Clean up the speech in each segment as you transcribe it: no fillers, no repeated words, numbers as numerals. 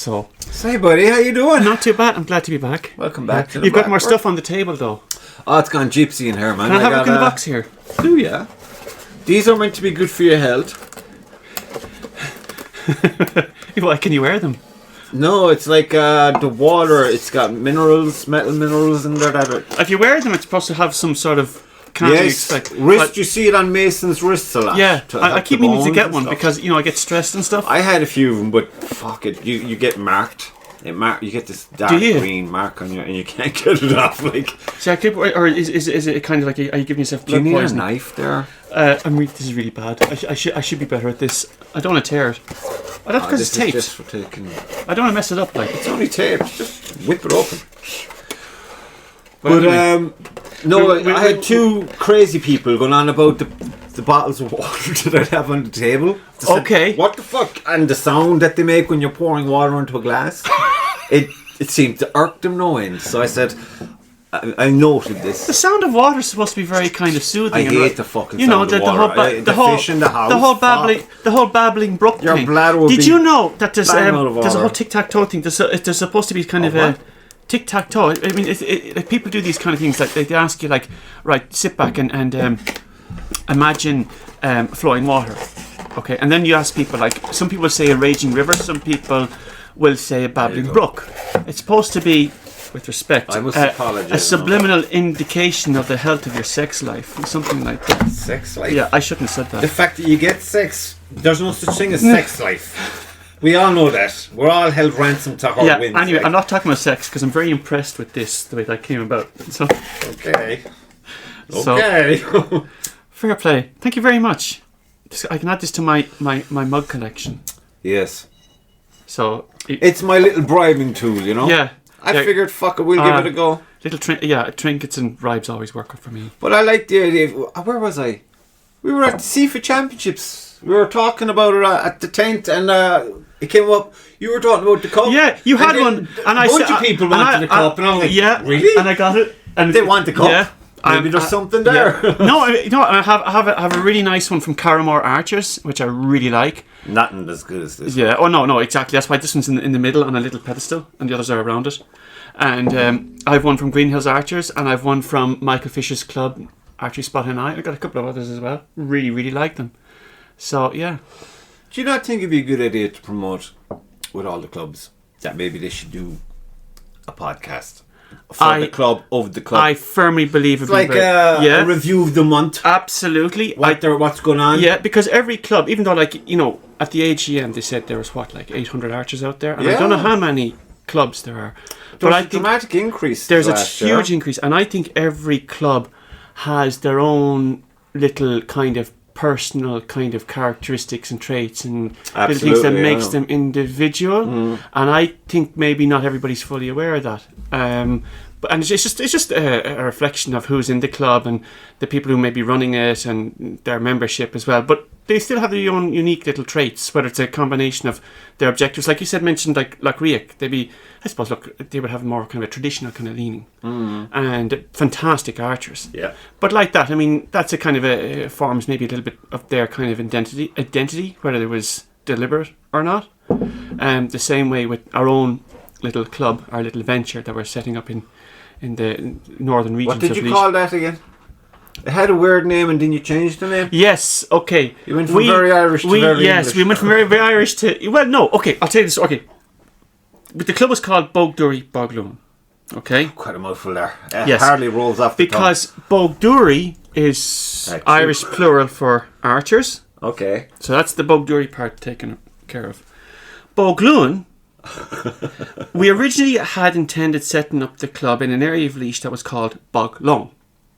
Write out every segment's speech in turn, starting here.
So, Hey buddy, how you doing? not too bad. I'm glad to be back. Welcome back to the You've got more Blackbird. stuff on the table, though. Oh, it's gone gypsy in here, man. Can I have a look in the box here? Do ya? These are meant to be good for your health. Why can you wear them? No, it's like the water. It's got minerals, metal minerals in there. If you wear them, it's supposed to have some sort of... Can't you Yes, expect wrist. You see it on Mason's wrists a lot. Yeah, to I help keep the meaning to bones get and one stuff. because, you know, I get stressed and stuff. I had a few of them, but fuck it, you get marked. You get this dark you? green mark on you, and you can't get it off. Like, See, I keep, or is it kind of like, are you giving yourself do you blood need a poisoning? knife there? This is really bad. I should be better at this. I don't want to tear it. Oh, that's because it's This is taped. just for taking. I don't want to mess it up. Like, It's only taped. Just whip it open. But But no, we- I had two crazy people going on about the bottles of water that I'd have on the table. They said, Okay. what the fuck? And the sound that they make when you're pouring water into a glass. it seemed to irk them no end. So I said, I noted the this. sound of water is supposed to be very kind of soothing. I and hate the fucking you know, sound of the whole water. the whole fish in the house. the whole babbling brook Your thing. bladder will Did be you know that there's bang out of there's a water. whole tic-tac-toe thing? There's supposed to be kind of what? a tic-tac-toe. I mean, like people do these kind of things. Like they ask you, like, right, sit back and imagine flowing water. Okay, and then you ask people, like, some people say a raging river, some people will say a babbling brook. It's supposed to be, with respect, I must apologise, a subliminal indication of the health of your sex life, or something like that. Sex life. Yeah, I shouldn't have said The that. fact that you get sex, there's no such thing as sex life. We all know that. We're all held ransom to our Yeah, wins. anyway, like. I'm not talking about sex because I'm very impressed with this, the way that came about. So, Okay. So- Okay. fair play. Thank you very much. I can add this to my mug collection. Yes. So, It's my little bribing tool, you know? yeah. I yeah, figured, fuck it, we'll give it a go. Little trinkets and bribes always work for me. But I like the idea of, where was I? We were at the Seafood Championships. We were talking about it at the tent, and it came up. You were talking about the cup. Yeah, you had then one, and a I bunch said, of people wanted the cup, and I was like, yeah, really? and I got it. And They want the cup. Yeah. Maybe there's something there. Yeah. No, I have a really nice one from Carramore Archers, which I really like. Nothing as good as this. Yeah. Oh no, exactly. That's why this one's in the middle on a little pedestal, and the others are around it. And I have one from Green Hills Archers, and I've one from Michael Fisher's club, Archery Spot and I got a couple of others as well. Really, really like them. So yeah. Do you not think it'd be a good idea to promote with all the clubs that maybe they should do a podcast for the club of the club? I firmly believe It's like a review of the month. Absolutely. What's going on? Yeah, because every club, even though, like, you know, at the AGM they said there was like 800 archers out there, and I don't know how many clubs there are. There's I a think dramatic increase. there's a last huge year. increase, and I think every club has their own little kind of personal kind of characteristics and traits and little things that Absolutely, makes yeah. them individual. And I think maybe not everybody's fully aware of that. But it's just a reflection of who's in the club and the people who may be running it and their membership as well. But they still have their own unique little traits, whether it's a combination of their objectives. Like you said, mentioned like Riek, they would have more kind of a traditional kind of leaning. And fantastic archers. Yeah. But like that, I mean, that's a kind of a forms maybe a little bit of their kind of identity, whether it was deliberate or not. The same way with our own little club, our little venture that we're setting up in the northern regions What did of you Laois. call that again? It had a weird name and then you changed the name? Yes, okay. You went from very Irish to very Yes, English. we went from very Irish to... Well, no, okay, I'll tell you this. Okay. But the club was called Bogduri Bogloon. Okay? Quite a mouthful there. Yes. Hardly rolls off the Because Bogduri is Actually. Irish plural for archers. tongue. Okay. So that's the Bogduri part taken care of. Bogloon, we originally had intended setting up the club in an area of Laois that was called Boglone.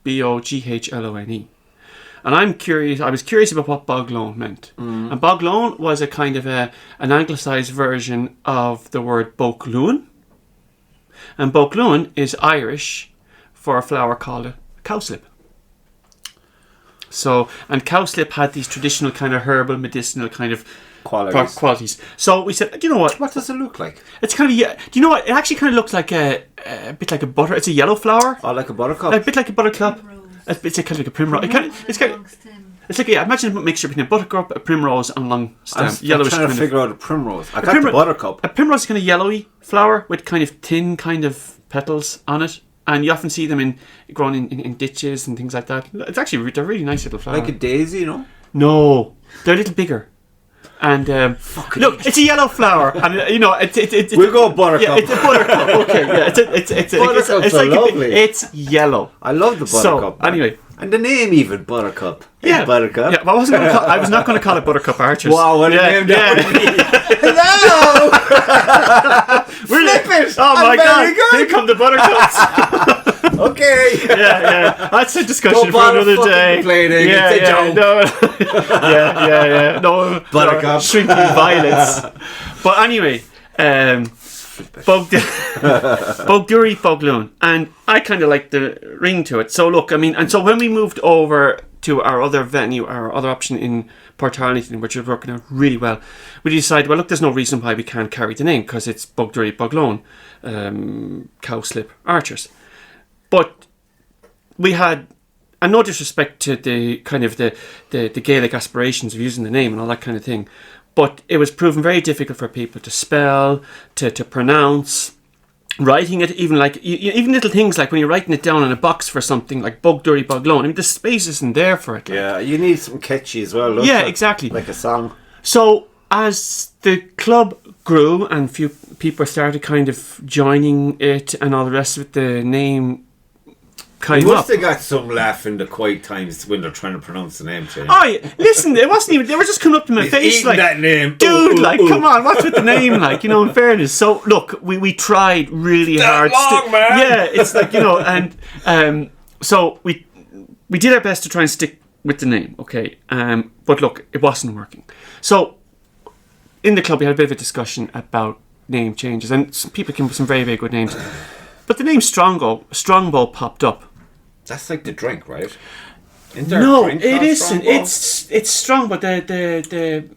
Boghlone. And I was curious about what Boglone meant. And Boglone was a kind of an anglicised version of the word Bokloon. And Bokloon is Irish for a flower called a cowslip. So, and cowslip had these traditional kind of herbal, medicinal kind of qualities. So we said, you know what? What does it look like? It's kind of, do you know what? It actually kind of looks like a bit like a butter. It's a yellow flower. Oh, like a buttercup? A bit like a buttercup. It's kind of like a primrose. It's kind of, It's like, imagine a mixture between a buttercup, a primrose, and long stem. I'm trying to figure out a primrose. I got the buttercup. A primrose is kind of yellowy flower with kind of thin kind of petals on it. And you often see them grown in ditches and things like that. It's actually, they're really nice little flowers. Like a daisy, No, they're a little bigger. And look, it's a yellow flower, and we'll go buttercup. Yeah, it's a buttercup. Okay, yeah, it's like lovely. It's yellow. I love the buttercup. So, anyway, and the name even buttercup. Yeah, buttercup. Yeah, but I was not going to call it Buttercup Archers. Wow, what a name that would be. Hello. Flip it. Oh my God! Good. Here come the buttercups. Okay. Yeah. That's a discussion for another day. Yeah. No. Yeah. No. Buttercup. Shrinking violets. But anyway, Bogduri, Bogloon, and I kind of like the ring to it. So look, I mean, and so when we moved over to our other venue, our other option in Portarlington, which was working out really well, we decided, well, look, there's no reason why we can't carry the name because it's Bogduri, Bogloon, Cowslip Archers. But we had, and no disrespect to the kind of the Gaelic aspirations of using the name and all that kind of thing, but it was proven very difficult for people to spell, to pronounce, writing it, even like even little things like when you're writing it down in a box for something like Bogduri, Bogloon. I mean, the space isn't there for it. Yeah, you need something catchy as well. Yeah, exactly. Like a song. So as the club grew and few people started kind of joining it and all the rest of it, the name came you up. must have got some laugh in the quiet times when they're trying to pronounce the name change. Oh, yeah. Listen, it wasn't even, they were just coming up to my face like, that name. Dude, come on, what's with the name, like, in fairness. So, look, we tried really hard. Man. Yeah, it's like, and so we did our best to try and stick with the name, okay? But look, it wasn't working. So, in the club, we had a bit of a discussion about name changes, and some people came up with some very, very good names. But the name Strongbow popped up. That's like the drink, right? No, it isn't. It's strong, but the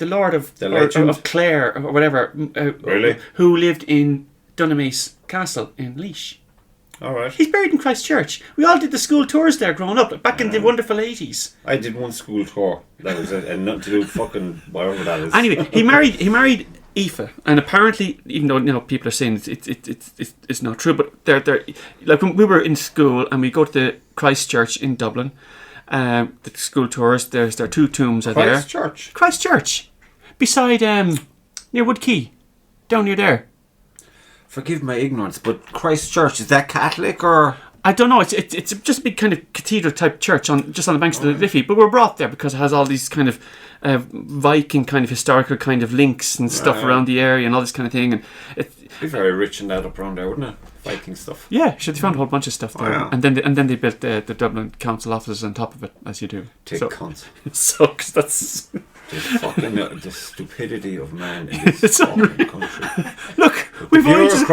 Lord of Clare or whatever, really, who lived in Dunamace Castle in Laois. All right. He's buried in Christchurch. We all did the school tours there growing up, back in the wonderful 80s. I did one school tour. That was it, and nothing to do with fucking whatever that is. Anyway, he married Aoife, and apparently, even though people are saying it's not true, but they're like when we were in school and we go to the Christchurch in Dublin, the school tours. There are two tombs are there. Christchurch, beside near Wood Quay, down near there. Forgive my ignorance, but Christchurch, is that Catholic or? I don't know. It's just a big kind of cathedral type church just on the banks of the Liffey. But we're brought there because it has all these kind of Viking kind of historical kind of links and stuff around the area and all this kind of thing. And it'd be very rich in that up around there, wouldn't it? Viking stuff. Yeah, sure. They found a whole bunch of stuff there, and then they built the Dublin Council offices on top of it, as you do. Cons. So, cause that's. The stupidity of man in this fucking country. Look, we just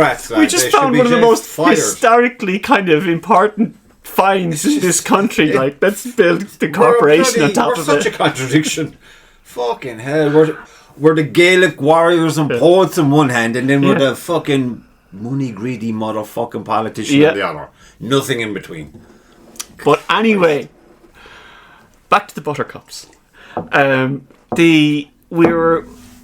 found one of the most historically kind of important finds in this country. Like, let's build the corporation on top of it. We're such a contradiction. Fucking hell, we're the Gaelic warriors and poets on one hand, and then we're the fucking money greedy motherfucking politician on the other. Nothing in between. But anyway, back to the buttercups. The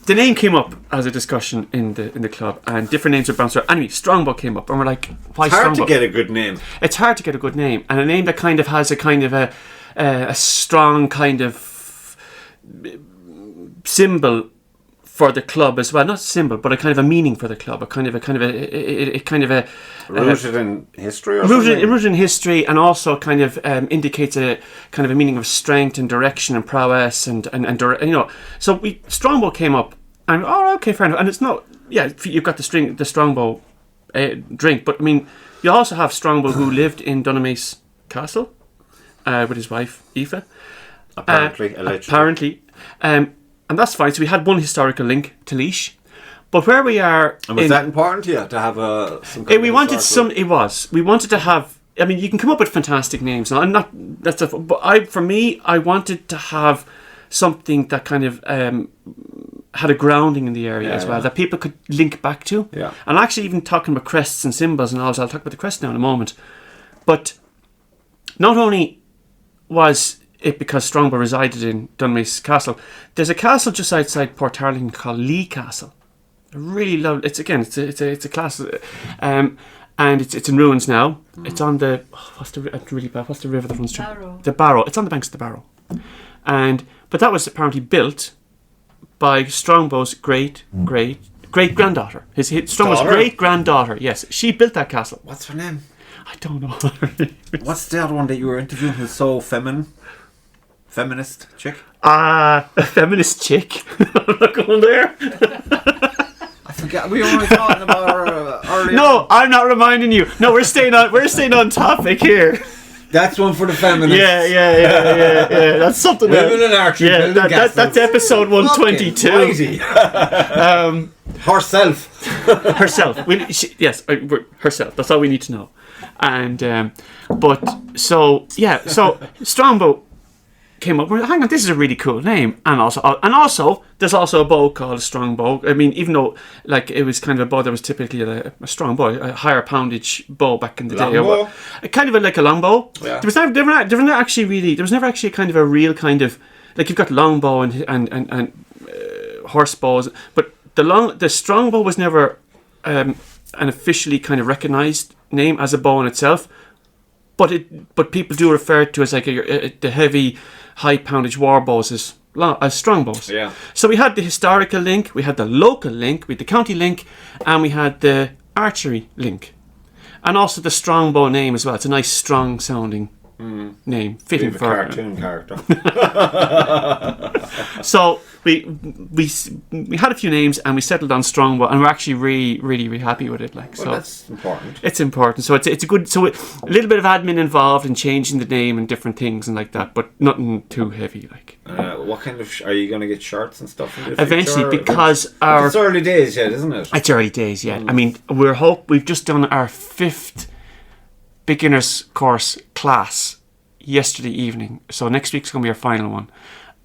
name came up as a discussion in the club, and different names were bounced around. Anyway, Strongbow came up, and we're like, "Why Strongbow?" It's hard to get a good name. It's hard to get a good name, and a name that kind of has a kind of a strong kind of symbol for the club as well. Not symbol, but a kind of a meaning for the club. A kind of a rooted in history, or rooted in history, and also kind of indicates a kind of a meaning of strength and direction and prowess and So Strongbow came up, and okay, fair enough. And it's not, you've got the Strongbow drink, but I mean, you also have Strongbow who lived in Dunamace Castle with his wife Aoife. Apparently. And that's fine. So we had one historical link to Laois, but where we are, and was that important to you to have we wanted to have. I mean, you can come up with fantastic names, and I'm not. But I wanted to have something that kind of had a grounding in the area as well, that people could link back to. Yeah. And actually, even talking about crests and symbols and all, I'll talk about the crest now in a moment. But not only was it because Strongbow resided in Dunmace Castle. There's a castle just outside Portarlington called Lee Castle. Really lovely. It's a class, and it's in ruins now. It's on the what's the river that runs through? Barrow. The Barrow. It's on the banks of the Barrow, but that was apparently built by Strongbow's great granddaughter. Strongbow's great granddaughter. Yes, she built that castle. What's her name? I don't know. What's the other one that you were interviewing who's so feminist chick? A feminist chick. I'm not going there. I forget. We were only talking about her earlier. No, I'm not reminding you. No, we're staying on topic here. That's one for the feminists. Yeah. That's something. Women in archery. Yeah, that's episode 122. Herself. Herself. Herself. That's all we need to know. And so Strongbow came up. Hang on, this is a really cool name. And also, there's also a bow called a strongbow. I mean, even though like it was kind of a bow that was typically a strong bow, a higher poundage bow back in the day. Longbow? Kind of like a longbow. Yeah. There was never actually kind of a real kind of like you've got longbow and horse bows, but the strongbow was never an officially kind of recognised name as a bow in itself. But people do refer to it as like the heavy, high poundage war bows as strongbows. Yeah. So we had the historical link, we had the local link, we had the county link, and we had the archery link, and also the strongbow name as well. It's a nice, strong sounding name, fitting for a cartoon character. So we had a few names and we settled on Strongbow, and we're actually really happy with it. That's important. It's important. So it's a good. So a little bit of admin involved in changing the name and different things and like that, but nothing too heavy. Like what kind of are you going to get shirts and stuff in the eventually? future? Because it's early days yet, isn't it? It's early days yet. I mean, we've just done our 5th beginners course class yesterday evening. So next week's going to be our final one,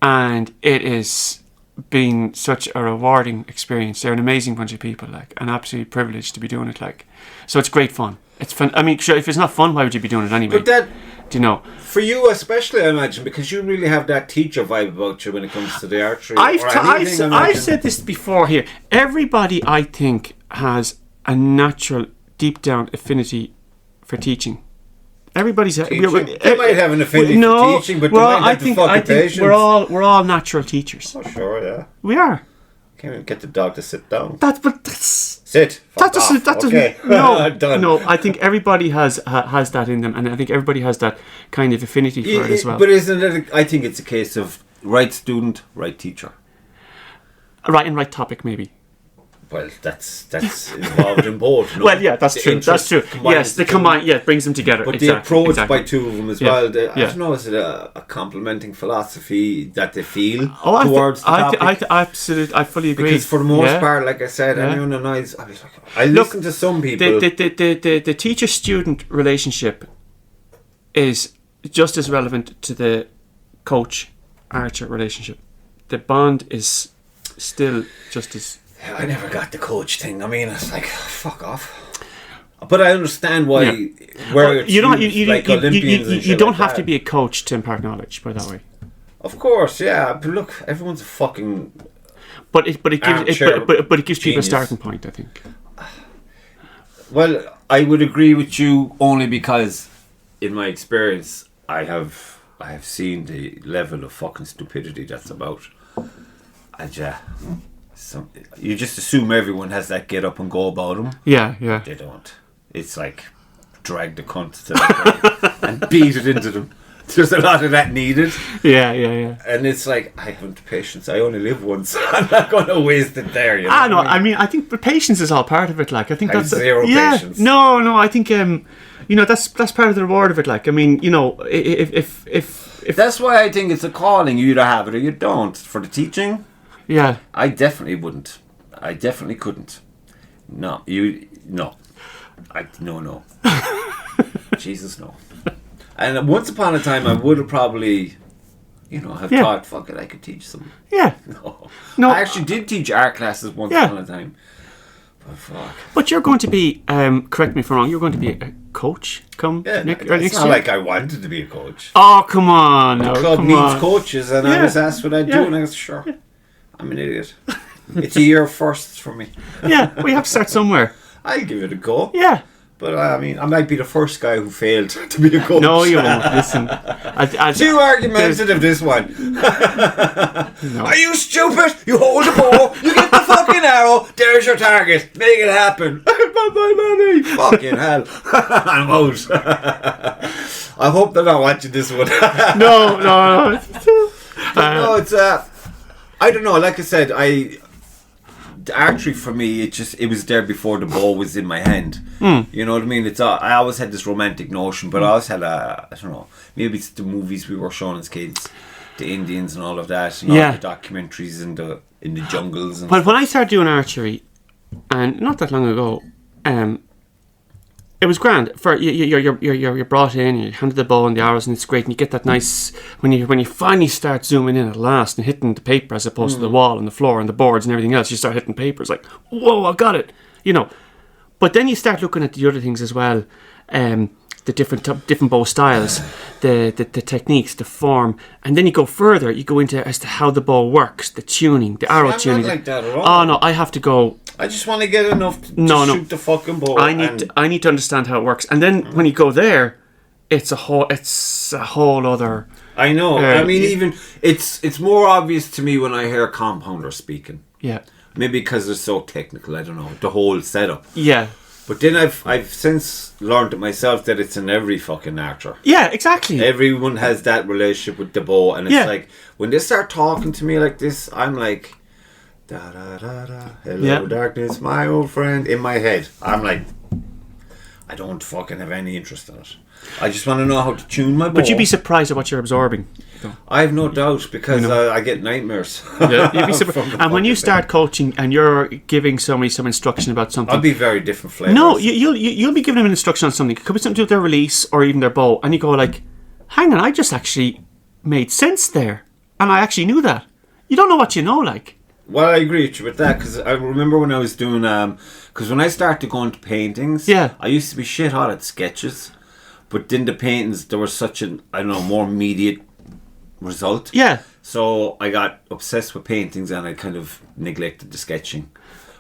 and it is been such a rewarding experience. They're an amazing bunch of people, like an absolute privilege to be doing it. Like, so it's great fun. It's fun. I mean, sure, if it's not fun, why would you be doing it anyway? But that, do you know? For you especially, I imagine, because you really have that teacher vibe about you when it comes to the archery. I've said this before here. Everybody, I think, has a natural, deep down affinity for teaching. Everybody's they might have an affinity for teaching, but they might have the fucking patience. We're all natural teachers. Oh sure, yeah. We are. Can't even get the dog to sit down. Sit. Done. No. I think everybody has that in them, and I think everybody has that kind of affinity for it as well. But isn't it? I think it's a case of right student, right teacher, right topic, maybe. Well, that's involved in both. No? Well, yeah, that's true. That's true. Yes, they combine. Yeah, it brings them together. But the approach by two of them as well. I don't know. Is it a complementing philosophy that they feel towards the topic? Absolutely, I fully agree. Because for the most part, like I said, anyone annoys. I listen to some people. The teacher-student relationship is just as relevant to the coach-archer relationship. The bond is still just as. I never got the coach thing. I mean, it's like fuck off. But I understand why. Where you don't have to be a coach to impart knowledge. By that way. Of course, yeah. But look, everyone's a fucking. But it gives people a starting point, I think. Well, I would agree with you only because, in my experience, I have seen the level of fucking stupidity that's about. And you just assume everyone has that get up and go about them. Yeah. They don't. It's like drag the cunt to the ground and beat it into them. There's a lot of that needed. Yeah. And it's like, I haven't the patience. I only live once. I'm not going to waste it there. You know no. I mean, I think the patience is all part of it. Like, I think that's zero patience. No. I think that's part of the reward of it. Like, I mean, if that's why I think it's a calling. You either have it or you don't. For the teaching. Yeah. I definitely wouldn't. I definitely couldn't. No. No. No. Jesus, no. And once upon a time, I would have probably, have thought, fuck it, I could teach some. Yeah. No. I actually did teach art classes once upon a time. But fuck. But you're going to be, correct me if I'm wrong, you're going to be a coach come next It's not year? like I wanted to be a coach. Oh, come on. The No, club come needs on. coaches, and I was asked what I'd do, and I was sure. I'm an idiot. It's a year first for me. Yeah, we have to start somewhere. I'll give it a go. Yeah. But I mean, I might be the first guy who failed to be a coach. No, you won't. Listen. Too argumentative, this one. No. Are you stupid? You hold the ball, you get the fucking arrow, there's your target, make it happen. Bye bye money. Fucking hell. I'm out. I hope they're not watching this one. No. No, it's I don't know, like I said, the archery for me, it was there before the ball was in my hand. You know what I mean? I always had this romantic notion, but I always had I don't know, maybe it's the movies we were showing as kids, the Indians and all of that, and all the documentaries in the jungles. And but when I started doing archery, and not that long ago, it was grand. For you're brought in, you handed the bow and the arrows, and it's great, and you get that nice when you finally start zooming in at last and hitting the paper as opposed to the wall and the floor and the boards and everything else. You start hitting paper. It's like, whoa, I got it, you know. But then you start looking at the other things as well, the different bow styles, the techniques, the form, and then you go further. You go into as to how the bow works, the tuning, the arrow tuning. I'm not like that at all. Oh no, I have to go. I just want to get enough to shoot the fucking ball. I need to understand how it works, and then when you go there, it's a whole other. I know. I mean, even it's more obvious to me when I hear compounders speaking. Yeah. Maybe because they're so technical. I don't know the whole setup. Yeah. But then I've since learned it myself that it's in every fucking archer. Yeah, exactly. Everyone has that relationship with the bow, and it's like when they start talking to me like this, I'm like, da da da da, hello darkness, my old friend. In my head, I'm like, I don't fucking have any interest in it. I just want to know how to tune my bow. But you'd be surprised at what you're absorbing. I have no doubt, because I get nightmares. Yeah, you'd be surprised. And when you start coaching and you're giving somebody some instruction about something, I'll be very different flavors. No, you'll be giving them an instruction on something. It could be something to do with their release or even their bow, and you go like, hang on, I just actually made sense there, and I actually knew that. You don't know what you know, like. Well, I agree with you with that, because I remember when I was doing because when I started going to paintings, I used to be shit hot at sketches, but then the paintings, there was such an, I don't know, more immediate result. Yeah. So I got obsessed with paintings, and I kind of neglected the sketching.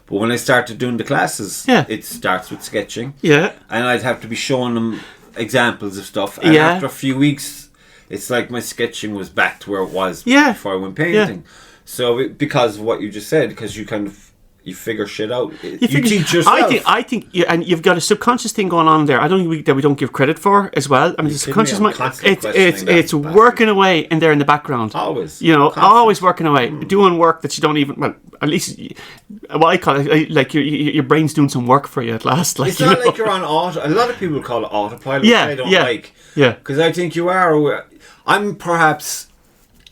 But when I started doing the classes, it starts with sketching. Yeah. And I'd have to be showing them examples of stuff. And after a few weeks, it's like my sketching was back to where it was before I went painting. Yeah. So because of what you just said, because you kind of you figure shit out. You teach yourself. I think, and you've got a subconscious thing going on there. I don't think that we don't give credit for as well. I mean, the subconscious mind, it's working away in there in the background. Always, always working away, doing work that you don't even. Well, at least what I call it, like your brain's doing some work for you at last. Like, it's not like you're on auto. A lot of people call it autopilot. Which I don't like. Yeah, because I think you are aware. I'm perhaps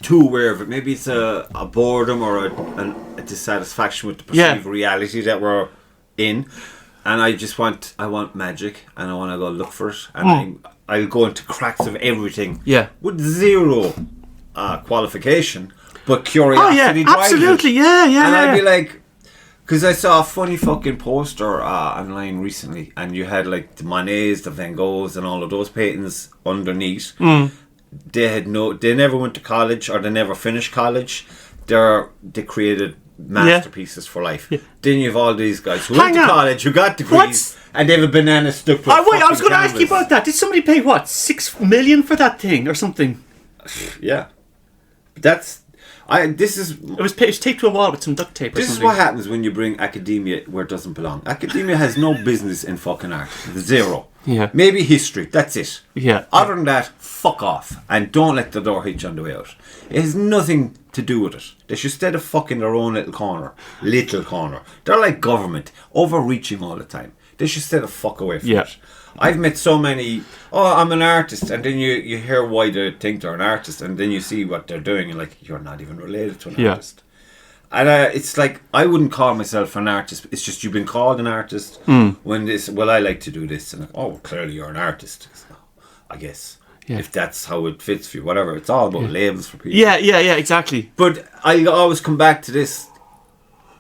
too aware of it. Maybe it's a boredom or a dissatisfaction with the perceived reality that we're in, and I want magic, and I want to go look for it, and I'll go into cracks of everything with zero qualification, but curiosity drives absolutely it. And I'd be like, because I saw a funny fucking poster online recently, and you had like the Monets, the Van Goghs, and all of those paintings underneath. They never went to college, or they never finished college. They created masterpieces for life. Then you have all these guys who went to college, who got degrees, and they have a banana stuck to I was going to ask you about that. Did somebody pay $6 million for that thing or something? Yeah, it was taped to a wall with some duct tape. This is what happens when you bring academia where it doesn't belong. Academia has no business in fucking art. Zero. Yeah. Maybe history. That's it. Yeah. Other than that, fuck off, and don't let the door hit you on the way out. It has nothing to do with it. They should stay the fuck in their own little corner. They're like government, overreaching all the time. They should stay the fuck away from it. I've met so many, I'm an artist, and then you hear why they think they're an artist, and then you see what they're doing, and like, you're not even related to an artist. And it's like, I wouldn't call myself an artist. It's just you've been called an artist when I like to do this, and like, clearly you're an artist. So, I guess. Yeah. If that's how it fits for you, whatever. It's all about labels for people. Yeah, exactly. But I always come back to this.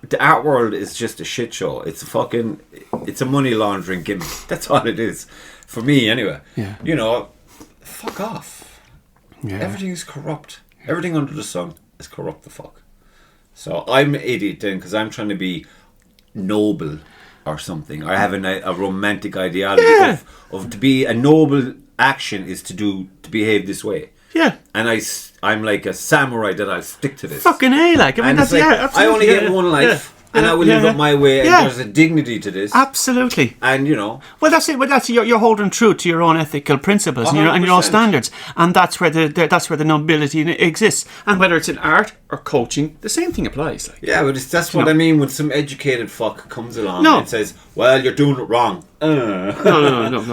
the art world is just a shit show. It's a money laundering gimmick. That's all it is. For me, anyway. Yeah. You know, fuck off. Yeah. Everything is corrupt. Everything under the sun is corrupt the fuck. So I'm an idiot then because I'm trying to be noble or something. Or having a romantic ideology of to be a noble action is to behave this way. Yeah. And I'm like a samurai that I'll stick to this. Fucking A, like. I mean, And that's, it's like, absolutely. I only get one life. And I will live it my way, and there's a dignity to this. Absolutely. And, you know... Well, that's it. Well, that's you're holding true to your own ethical principles and your own standards. And that's where the nobility exists. And whether it's in art or coaching, the same thing applies. Like. Yeah, but that's what I mean when some educated fuck comes along and says, well, you're doing it wrong. No.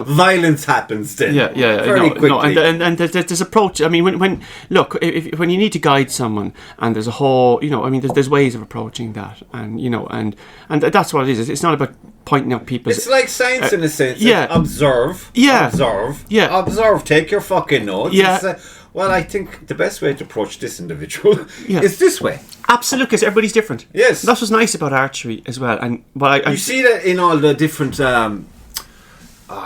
Violence happens then. Yeah. Very quickly. No, and there's approach. I mean, when you need to guide someone, and there's a whole, there's ways of approaching that, and and that's what it is. It's not about pointing out people's. It's like science in a sense. Yeah. Observe. Yeah. Observe. Yeah. Observe. Take your fucking notes. Yeah. And say, well, I think the best way to approach this individual is this way. Absolutely, because everybody's different. Yes. That's what's nice about archery as well. And you see that in all the different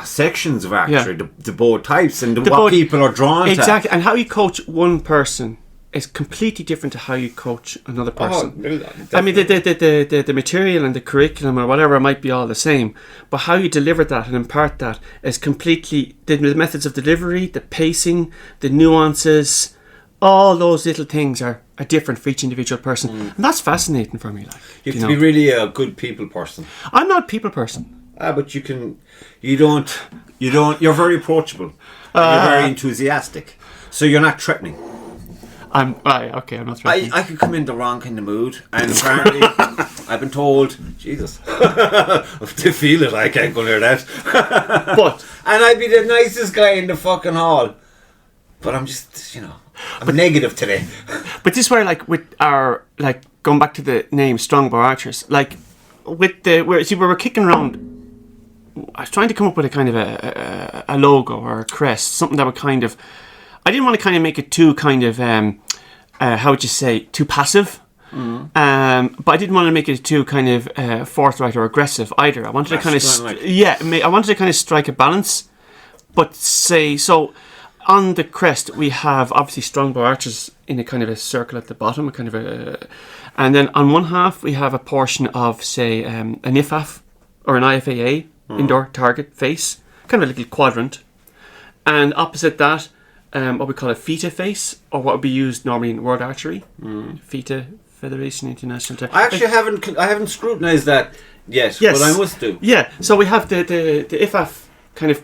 sections of archery, the bow types and what people are drawn to. Exactly, and how you coach one person is completely different to how you coach another person. I mean, the material and the curriculum or whatever might be all the same, but how you deliver that and impart that is completely... The methods of delivery, the pacing, the nuances, all those little things are different for each individual person. And that's fascinating for me. Like, you have to be really a good people person. I'm not a people person. But you're very approachable. You're very enthusiastic. So you're not threatening. I'm not threatening. I could come in the wrong kind of mood, and apparently I've been told, Jesus, to feel it, I can't go near that. And I'd be the nicest guy in the fucking hall, but I'm just, I'm negative today. But this is where, like, with our, like, going back to the name Strongbow Archers, like, with we were kicking around. I was trying to come up with a kind of a logo or a crest, something that would kind of... I didn't want to kind of make it too kind of, how would you say, too passive. But I didn't want to make it too kind of forthright or aggressive either. I wanted to kind of... I wanted to kind of strike a balance. But so on the crest, we have obviously Strongbow Archers in a kind of a circle at the bottom, a kind of and then on one half, we have a portion of, say, an IFAF or an IFAA, indoor target face, kind of a little quadrant. And opposite that, what we call a FITA face, or what would be used normally in world archery. FITA, Federation International. I actually haven't scrutinised that yet, but I must do. Yeah, so we have the IFAF kind of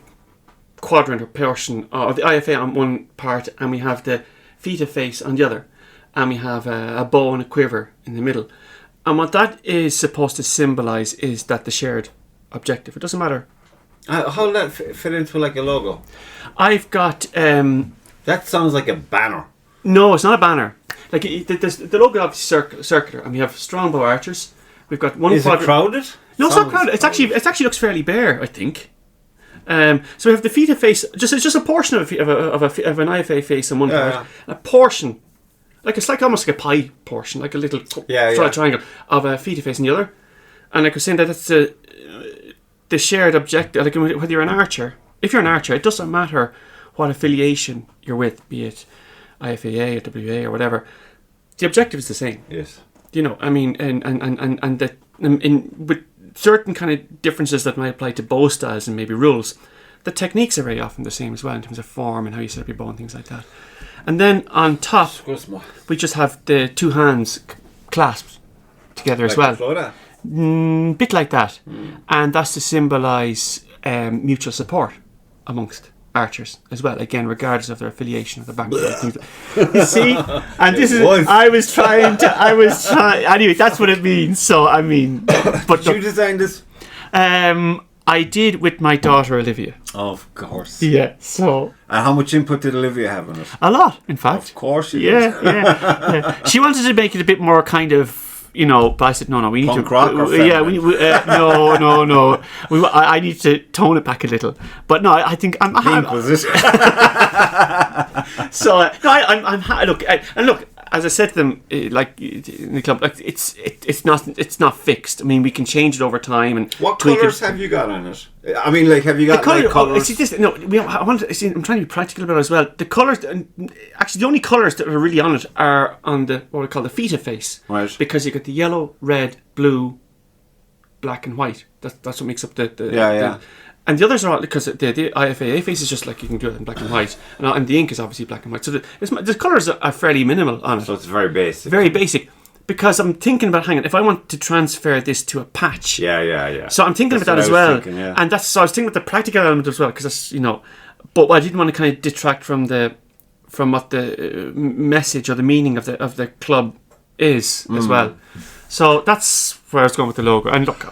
quadrant or portion, or the IFA on one part, and we have the FITA face on the other, and we have a bow and a quiver in the middle. And what that is supposed to symbolise is that the shared objective. It doesn't matter. How will that fit into like a logo? I've got... that sounds like a banner. No, it's not a banner. Like the logo obviously circular, and we have Strongbow Archers. We've got one. Is it crowded? No, it's not crowded. It actually looks fairly bare, I think. So we have the FITA face. It's just a portion of an IFA face on one part, a portion, it's like almost like a pie portion, like a little triangle of a FITA face on the other. And like I was saying, that's the shared objective. Like whether you're an archer, if you're an archer, it doesn't matter what affiliation you're with, be it IFAA or WA or whatever. The objective is the same. Yes. I mean, and that with certain kind of differences that might apply to bow styles and maybe rules, the techniques are very often the same as well in terms of form and how you set up your bow and things like that. And then on top, we just have the two hands clasped together as well. Bit like that. And that's to symbolise mutual support amongst archers as well, again, regardless of their affiliation or their background. You see, and this is I was trying anyway, that's what it means. So I mean, but did you design this? I did with my daughter Olivia. Of course. Yeah. So. And how much input did Olivia have in it? A lot, in fact. Of course she did. Yeah. She wanted to make it a bit more kind of, but I said no. We need punk rock or feminine? No. I need to tone it back a little. But no, I think I'm. Pink was it? So no, I'm look. as I said to them, like in the club, like it's not fixed. I mean, we can change it over time and what tweak colours have you got on it? I mean, like, have you got like colours? I'm trying to be practical about it as well. The colours, actually, the only colours that are really on it are on the what we call the feta face, right? Because you got the yellow, red, blue, black, and white. That's what makes up the and the others are all, because the IFAA face is just like you can do it in black and white, and the ink is obviously black and white. So the colours are fairly minimal on it. So it's very basic. Very basic. Because I'm thinking about, hang on, if I want to transfer this to a patch. Yeah. So I'm thinking about that as well. And so I was thinking about the practical element as well, because that's, but I didn't want to kind of detract from what the message or the meaning of the club is as well. So that's where I was going with the logo. And look,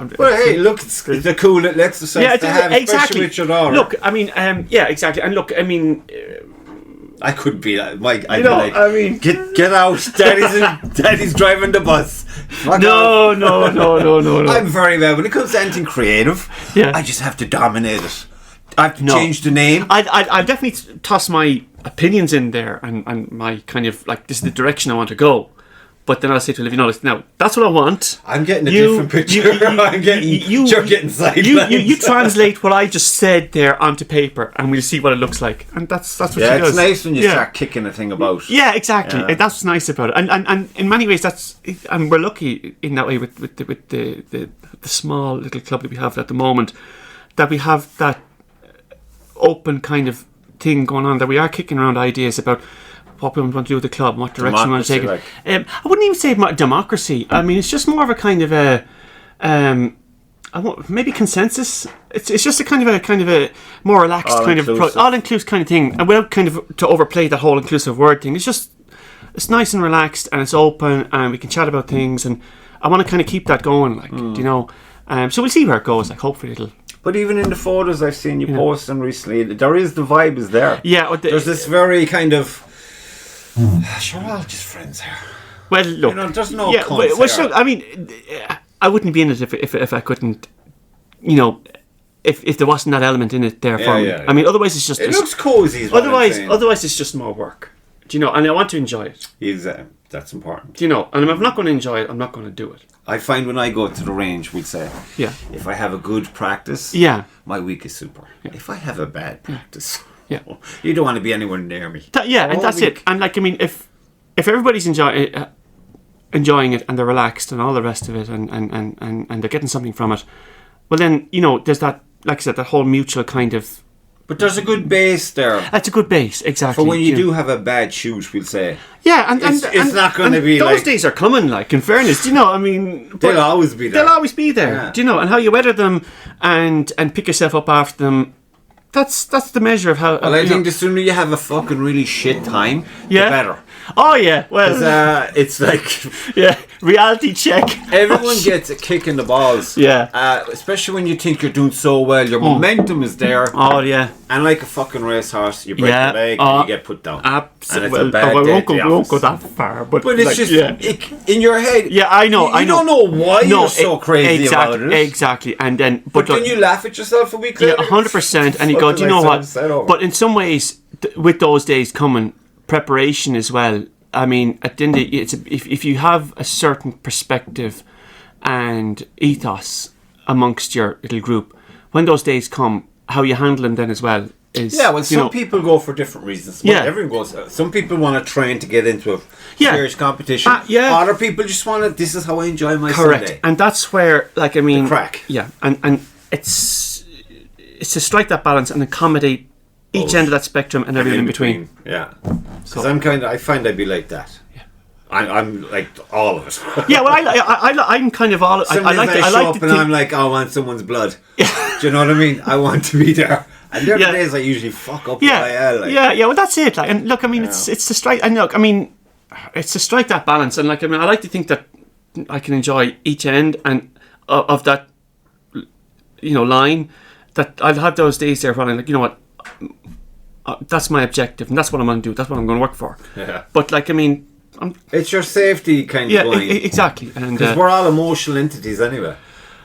it's a cool little exercise to have, especially with your daughter. Look, I mean, exactly. And look, I mean, I could be like, Mike. I'd be like, I mean, get out, Daddy's driving the bus. No. I'm very bad when it comes to anything creative. Yeah. I just have to dominate it. I have to change the name. I definitely toss my opinions in there and my kind of like, this is the direction I want to go. But then I'll say to Olivia, now that's what I want. I'm getting a different picture. You're getting sidelined. You translate what I just said there onto paper, and we'll see what it looks like. And that's what she does. Yeah, it's nice when you start kicking a thing about. Yeah, exactly. Yeah. That's what's nice about it. And in many ways, and we're lucky in that way with the small little club that we have at the moment, that we have that open kind of thing going on, that we are kicking around ideas about what we want to do with the club, what direction we want to take it. I wouldn't even say democracy. I mean, it's just more of a kind of a maybe consensus. It's just a kind of a more relaxed all-inclusive kind of thing, and without kind of to overplay that whole inclusive word thing. It's nice and relaxed, and it's open, and we can chat about things, and I want to kind of keep that going, so we'll see where it goes. Like, hopefully it'll. But even in the photos I've seen you posting recently, the vibe is there. Yeah, there's this very kind of. Sure, we're all just friends here. Well, look, there's no cunts well, sure, I mean, I wouldn't be in it if I couldn't, if there wasn't that element in it there for me. I mean, otherwise it's just. It looks cozy. Otherwise it's just more work. And I want to enjoy it. Exactly, that's important. And if I'm not going to enjoy it, I'm not going to do it. I find when I go to the range, we'd say, if I have a good practice, my week is super. Yeah. If I have a bad practice. Yeah, you don't want to be anywhere near me. And that's it. And like, I mean, if everybody's enjoying it and they're relaxed and all the rest of it, and they're getting something from it, well then there's that, like I said, that whole mutual kind of. But there's a good base there. That's a good base, exactly. For when you do have a bad shoot, we'll say. Yeah, and it's not going to be those like. days are coming. Like, in fairness, I mean, they'll always be there. They'll always be there. Yeah. And how you weather them and pick yourself up after them. That's the measure of how. Well, I think the sooner you have a fucking really shit time, the better. Oh yeah, well, it's like reality check. Everyone gets a kick in the balls. Yeah, especially when you think you're doing so well, your momentum is there. Oh yeah, and like a fucking racehorse, you break your leg and you get put down. Absolutely. And it's a bad day. We won't go that far, but it's like, just in your head. Yeah, I know. You don't know why you're so crazy about it. Exactly, and then but then you laugh at yourself a week later. Yeah, 100%, and you go, do you know what? But in some ways, with those days coming. Preparation as well. I mean, at the end of if you have a certain perspective and ethos amongst your little group, when those days come, how you handle them then as well is. Yeah, well, some people go for different reasons. Well, everyone goes. Some people want to train to get into a serious competition. Other people just want to. This is how I enjoy my Sunday. And that's where, like, I mean, the crack. Yeah, and it's to strike that balance and accommodate. Each end of that spectrum and everything in between. Yeah. Because I find I'd be like that. Yeah. I'm like all of it. Yeah, well, I'm kind of all. Some days I show up and I'm like, I want someone's blood. Yeah. Do you know what I mean? I want to be there. And the other days I usually fuck up. Well, that's it. Like, and look, I mean, it's to strike. And look, I mean, it's to strike that balance. And like, I mean, I like to think that I can enjoy each end and of that, line. That I'll have those days there running. Like, you know what. That's my objective, and that's what I'm going to do. That's what I'm going to work for. Yeah. But like, I mean, it's your safety kind of going. Yeah, exactly. Because we're all emotional entities anyway.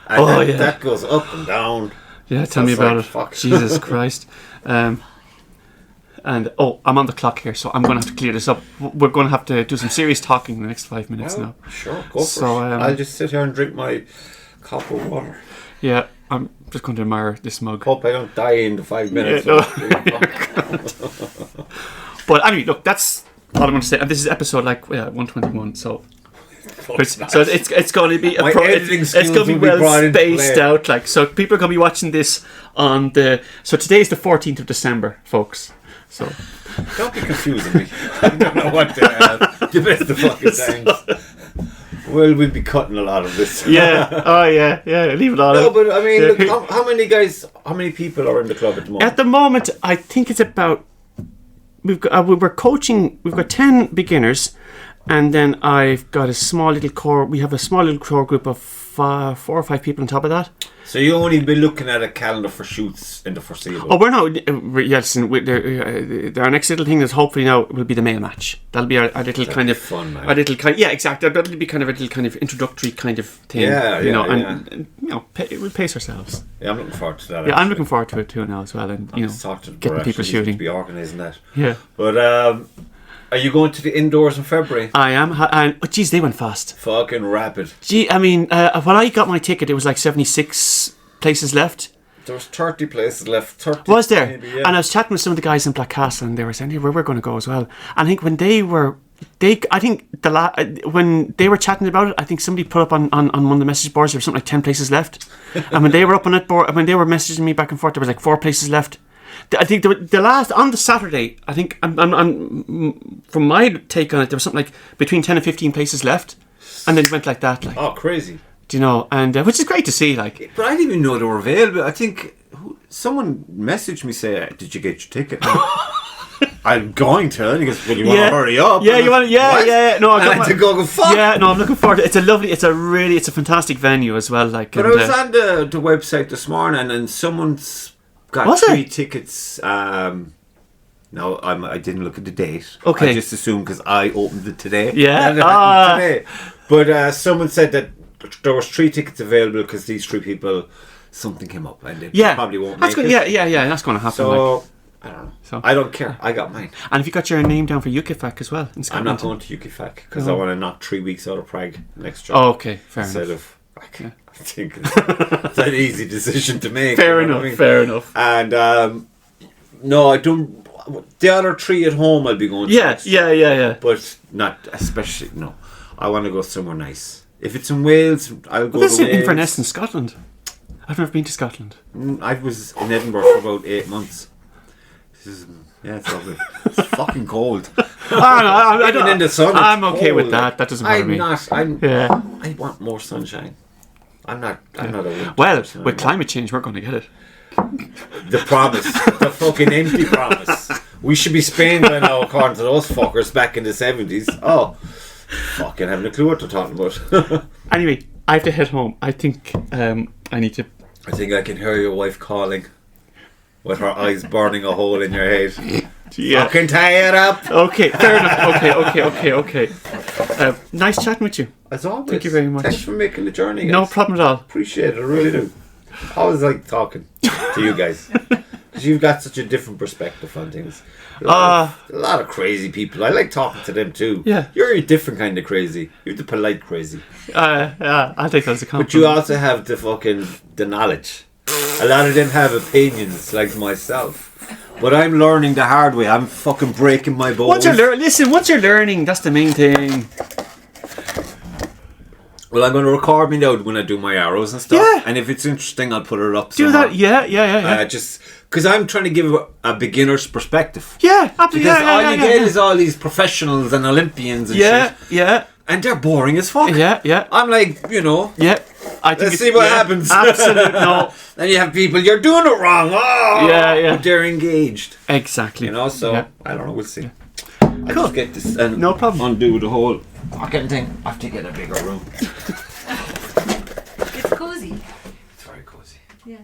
And that goes up and down. Yeah, tell me about it. Fuck. Jesus Christ. And I'm on the clock here, so I'm going to have to clear this up. We're going to have to do some serious talking in the next 5 minutes now. Sure, go for it. I'll just sit here and drink my cup of water. Yeah, I'm just going to admire this mug. Hope I don't die in the 5 minutes. Yeah, but anyway, look, that's all I'm going to say. And this is episode 121, so it's going to be it's going to be well spaced out. So people are going to be watching this on so today is the 14th of December, folks. So don't be confusing me. I don't know what the best of fucking times. Well, we'll be cutting a lot of this. Yeah. Oh, yeah. Leave it all. No, but I mean, look, how many people are in the club at the moment? At the moment, I think it's about. We're coaching. We've got 10 beginners, and then I've got a small little core. We have a small little core group of 4 or 5 people on top of that. So you only be looking at a calendar for shoots in the foreseeable. Oh, we're not. Yes, our next little thing is hopefully now will be the male match. That'll be our little kind of fun, man. A little kind. Yeah, exactly. That'll be kind of a little kind of introductory kind of thing. Yeah, and we'll pace ourselves. Yeah, I'm looking forward to that. Yeah, I'm looking forward to it too now as well, and getting people shooting. To be organising that. Yeah, but. Are you going to the indoors in February? I am, and geez, they went fast. Fucking rapid. Gee, I mean, when I got my ticket, it was like 76 places left. There was 30 places left. 30 was there? Maybe, yeah. And I was chatting with some of the guys in Blackcastle, and they were saying, "Hey, we're going to go as well." And I think when when they were chatting about it, I think somebody put up on one of the message boards there was something like 10 places left. And when they were up on that board, when they were messaging me back and forth, there was like 4 places left. I think the last on the Saturday, I think I'm from my take on it, there was something like between 10 and 15 places left, and then it went like that. Oh, crazy! Do you know? And which is great to see. But I didn't even know they were available. I think someone messaged me saying, "Did you get your ticket?" I'm going to. And he goes, "Well, you want to hurry up?" Yeah, you want to. Yeah, what? Yeah. No, I had to go. Fuck. Yeah, no, I'm looking forward to it. It's a fantastic venue as well. But I was on the website this morning, and someone's got 3 tickets. No, I didn't look at the date. Okay. I just assumed because I opened it today. Yeah. Today. But someone said that there was 3 tickets available because these 3 people, something came up and they probably won't make it. Yeah, that's going to happen. So, I don't know. So I don't care. I got mine. And have you got your name down for UKFAC as well in Scotland? I'm not going to UKFAC because I want to knock 3 weeks out of Prague next job. Oh, okay. Fair enough. Instead of... I think it's an easy decision to make. Fair enough. And no, I don't. The other 3 at home, I'll be going to. Yeah. But not especially. No, I want to go somewhere nice. If it's in Wales, I'll go to Wales. Inverness in Scotland. I've never been to Scotland. I was in Edinburgh for about 8 months. It's lovely. It's fucking cold. I don't. In the sun, I'm okay with that. That doesn't bother me. I want more sunshine. I'm not a winter person. With climate change, we're going to get it. The promise. The fucking empty promise. We should be Spain by now, according to those fuckers back in the 70s. Oh, fucking having a clue what they're talking about. Anyway, I have to head home. I think I need to... I think I can hear your wife calling with her eyes burning a hole in your head. Yeah. Fucking tie it up. Okay, fair enough. Okay. Nice chatting with you. As always. Thank you very much. Thanks for making the journey, guys. No problem at all. Appreciate it, I really do. I always like talking to you guys. Because you've got such a different perspective on things. A lot of crazy people. I like talking to them too. Yeah. You're a different kind of crazy. You're the polite crazy. I think that's a compliment. But you also have the knowledge. A lot of them have opinions like myself. But I'm learning the hard way. I'm fucking breaking my bones. Once you're learning, that's the main thing. Well, I'm going to record me now when I do my arrows and stuff. Yeah. And if it's interesting, I'll put it up somewhere. Do that, yeah. Just because I'm trying to give a beginner's perspective. Yeah, absolutely. Because all you get is all these professionals and Olympians and shit. Yeah. And they're boring as fuck. Yeah. I'm like, Yeah. Let's see what happens. Absolutely, no. Then you have people, you're doing it wrong. Oh, yeah. But they're engaged. Exactly. So I don't know, we'll see. Yeah. I'll just get this and no problem. undo the whole fucking thing. I have to get a bigger room. It's cozy. It's very cozy. Yeah.